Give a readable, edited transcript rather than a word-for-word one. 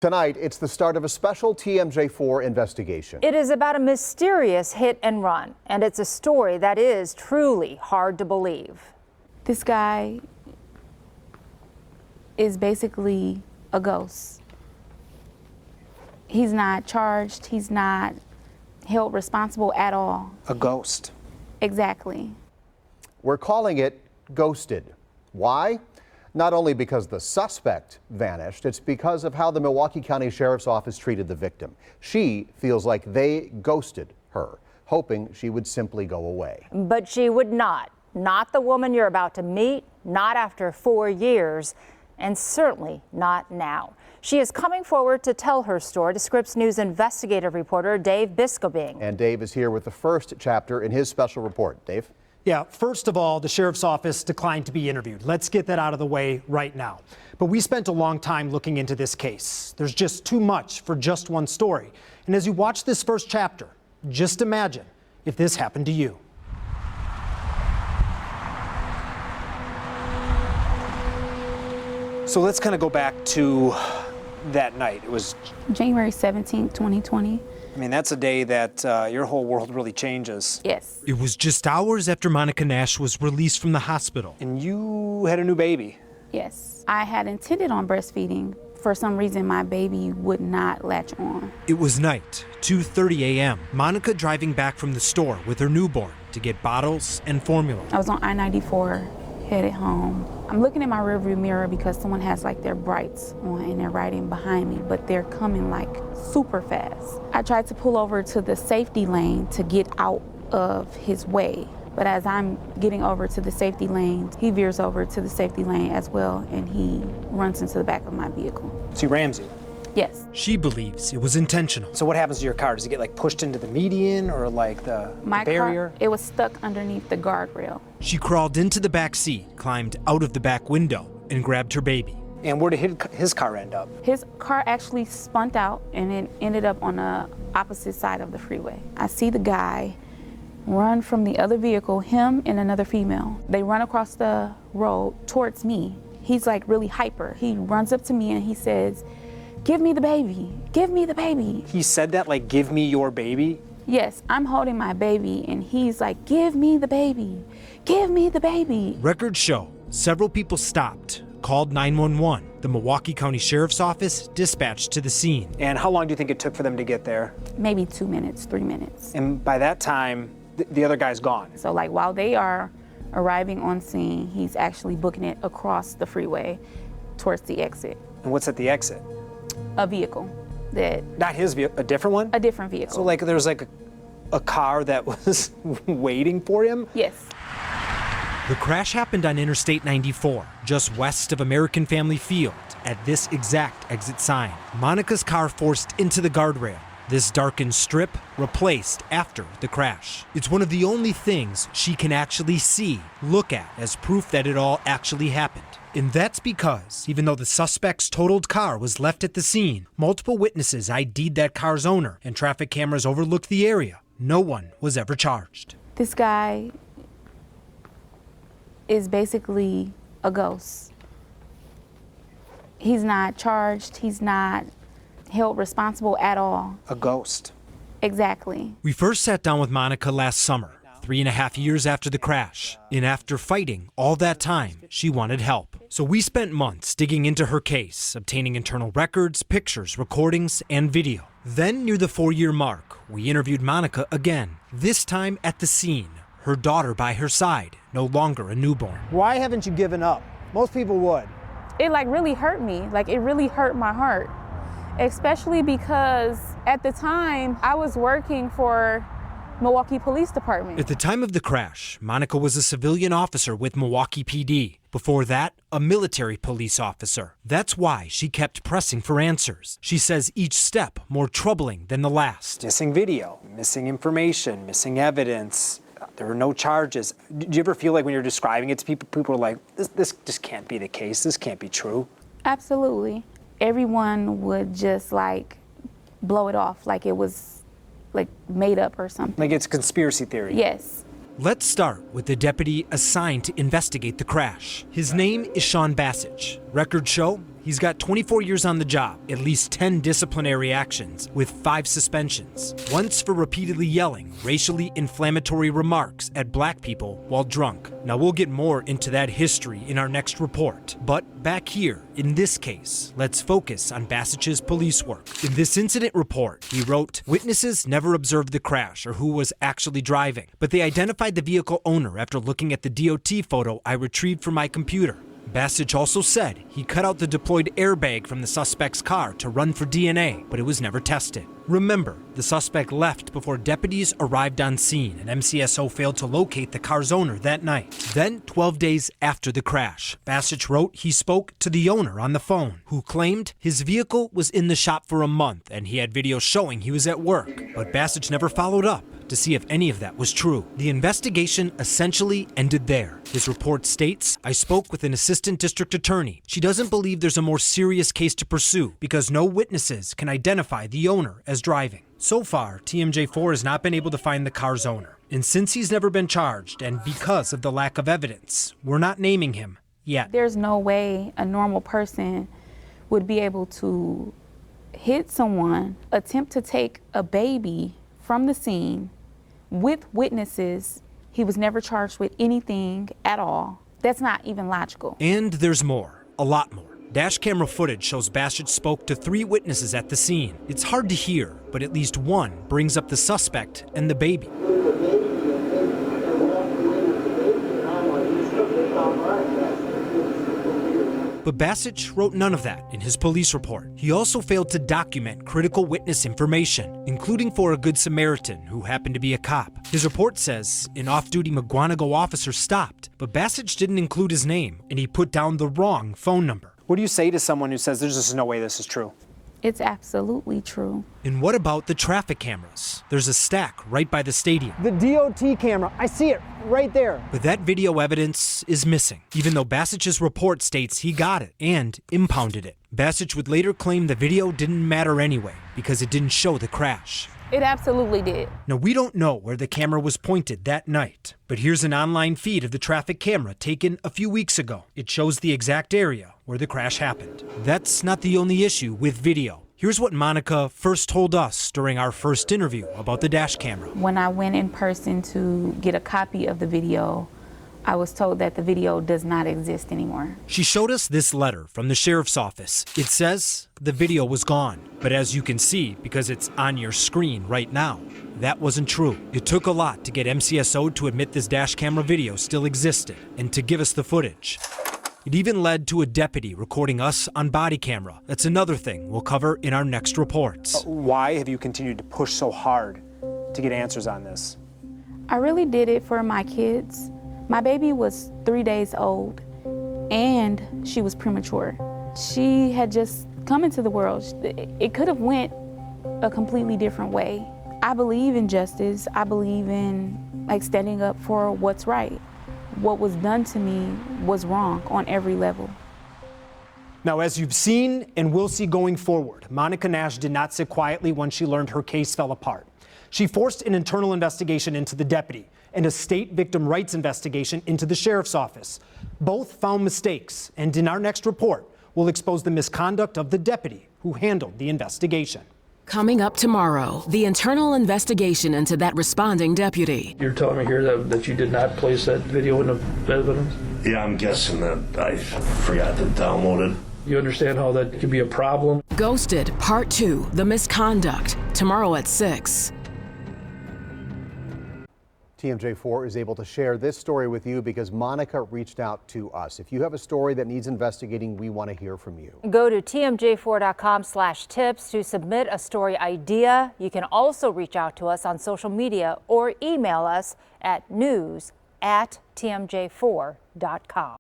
Tonight, it's the start of a special TMJ4 investigation. It is about a mysterious hit and run, and it's a story that is truly hard to believe. This guy is basically a ghost. He's not charged, he's not held responsible at all. A ghost. Exactly. We're calling it ghosted. Why? Not only because the suspect vanished, it's because of how the Milwaukee County Sheriff's Office treated the victim. She feels like they ghosted her, hoping she would simply go away. But she would not. Not the woman you're about to meet, not after 4 years, and certainly not now. She is coming forward to tell her story to Scripps News investigative reporter Dave Biscobing. And Dave is here with the first chapter in his special report. Dave? Yeah, first of all, the sheriff's office declined to be interviewed. Let's get that out of the way right now. But we spent a long time looking into this case. There's just too much for just one story. And as you watch this first chapter, just imagine if this happened to you. So let's kind of go back to that night. It was January 17th, 2020. I mean, that's a day that your whole world really changes. Yes. It was just hours after Monica Nash was released from the hospital. And you had a new baby. Yes. I had intended on breastfeeding. For some reason, my baby would not latch on. It was night, 2:30 a.m. Monica driving back from the store with her newborn to get bottles and formula. I was on I-94, headed home. I'm looking at my rearview mirror because someone has like their brights on and they're riding behind me, but they're coming like super fast. I tried to pull over to the safety lane to get out of his way. But as I'm getting over to the safety lane, he veers over to the safety lane as well, and he runs into the back of my vehicle. So he rams you. Yes. She believes it was intentional. So what happens to your car? Does it get like pushed into the median or like the barrier? Car, it was stuck underneath the guardrail. She crawled into the back seat, climbed out of the back window, and grabbed her baby. And where did his car end up? His car actually spun out and it ended up on the opposite side of the freeway. I see the guy run from the other vehicle, him and another female. They run across the road towards me. He's like really hyper. He runs up to me and he says, "Give me the baby, give me the baby." He said that like, "Give me your baby"? Yes, I'm holding my baby and he's like, "Give me the baby, give me the baby." Records show several people stopped, called 911. The Milwaukee County Sheriff's Office dispatched to the scene. And how long do you think it took for them to get there? Maybe 2 minutes, 3 minutes. And by that time, the other guy's gone. So like while they are arriving on scene, he's actually booking it across the freeway towards the exit. And what's at the exit? A vehicle that... Not his vehicle, a different one? A different vehicle. So like there's like a car that was waiting for him? Yes. The crash happened on Interstate 94, just west of American Family Field, at this exact exit sign. Monica's car forced into the guardrail. This darkened strip replaced after the crash. It's one of the only things she can actually see, look at as proof that it all actually happened. And that's because, even though the suspect's totaled car was left at the scene, multiple witnesses ID'd that car's owner and traffic cameras overlooked the area. No one was ever charged. This guy is basically a ghost. He's not charged, he's not held responsible at all. A ghost. Exactly. We first sat down with Monica last summer, 3.5 years after the crash. And after fighting all that time, she wanted help. So we spent months digging into her case, obtaining internal records, pictures, recordings, and video. Then, near the 4-year mark, we interviewed Monica again, this time at the scene, her daughter by her side, no longer a newborn. Why haven't you given up? Most people would. It like really hurt me. Like it really hurt my heart. Especially because at the time I was working for Milwaukee Police Department. At the time of the crash, Monica was a civilian officer with Milwaukee PD. Before that, a military police officer. That's why she kept pressing for answers. She says each step more troubling than the last. Missing video, missing information, missing evidence. There were no charges. Do you ever feel like when you're describing it to people, people are like, this just can't be the case, this can't be true? Absolutely. Everyone would just like blow it off like it was like made up or something. Like it's conspiracy theory? Yes. Let's start with the deputy assigned to investigate the crash. His name is Sean Bassage. Records show He's got 24 years on the job, at least 10 disciplinary actions, with 5 suspensions. Once for repeatedly yelling racially inflammatory remarks at black people while drunk. Now we'll get more into that history in our next report. But back here, in this case, let's focus on Basic's police work. In this incident report, he wrote, "Witnesses never observed the crash or who was actually driving, but they identified the vehicle owner after looking at the DOT photo I retrieved from my computer." Basic also said he cut out the deployed airbag from the suspect's car to run for DNA, but it was never tested. Remember, the suspect left before deputies arrived on scene, and MCSO failed to locate the car's owner that night. Then, 12 days after the crash, Basic wrote he spoke to the owner on the phone, who claimed his vehicle was in the shop for a month and he had video showing he was at work. But Basic never followed up to see if any of that was true. The investigation essentially ended there. His report states, "I spoke with an assistant district attorney. She doesn't believe there's a more serious case to pursue because no witnesses can identify the owner as driving." So far, TMJ4 has not been able to find the car's owner. And since he's never been charged, and because of the lack of evidence, we're not naming him yet. There's no way a normal person would be able to hit someone, attempt to take a baby from the scene with witnesses. He was never charged with anything at all. That's not even logical. And there's more, a lot more. Dash camera footage shows Basic spoke to 3 witnesses at the scene. It's hard to hear, but at least one brings up the suspect and the baby. But Basic wrote none of that in his police report. He also failed to document critical witness information, including for a Good Samaritan who happened to be a cop. His report says an off-duty McGuanago officer stopped, but Basic didn't include his name, and he put down the wrong phone number. What do you say to someone who says there's just no way this is true? It's absolutely true. And what about the traffic cameras? There's a stack right by the stadium. The DOT camera, I see it right there. But that video evidence is missing, even though Basic's report states he got it and impounded it. Basic would later claim the video didn't matter anyway because it didn't show the crash. It absolutely did. Now, we don't know where the camera was pointed that night, but here's an online feed of the traffic camera taken a few weeks ago. It shows the exact area where the crash happened. That's not the only issue with video. Here's what Monica first told us during our first interview about the dash camera. When I went in person to get a copy of the video, I was told that the video does not exist anymore. She showed us this letter from the sheriff's office. It says the video was gone, but as you can see, because it's on your screen right now, that wasn't true. It took a lot to get MCSO to admit this dash camera video still existed and to give us the footage. It even led to a deputy recording us on body camera. That's another thing we'll cover in our next reports. Why have you continued to push so hard to get answers on this? I really did it for my kids. My baby was 3 days old and she was premature. She had just come into the world. It could have went a completely different way. I believe in justice. I believe in standing up for what's right. What was done to me was wrong on every level. Now, as you've seen and will see going forward, Monica Nash did not sit quietly when she learned her case fell apart. She forced an internal investigation into the deputy and a state victim rights investigation into the sheriff's office. Both found mistakes, and in our next report, we'll expose the misconduct of the deputy who handled the investigation. Coming up tomorrow, the internal investigation into that responding deputy. You're telling me here that you did not place that video in the evidence? Yeah, I'm guessing that I forgot to download it. You understand how that could be a problem? Ghosted, Part 2, The Misconduct, tomorrow at 6. TMJ4 is able to share this story with you because Monica reached out to us. If you have a story that needs investigating, we want to hear from you. Go to tmj4.com/tips to submit a story idea. You can also reach out to us on social media or email us at news@tmj4.com.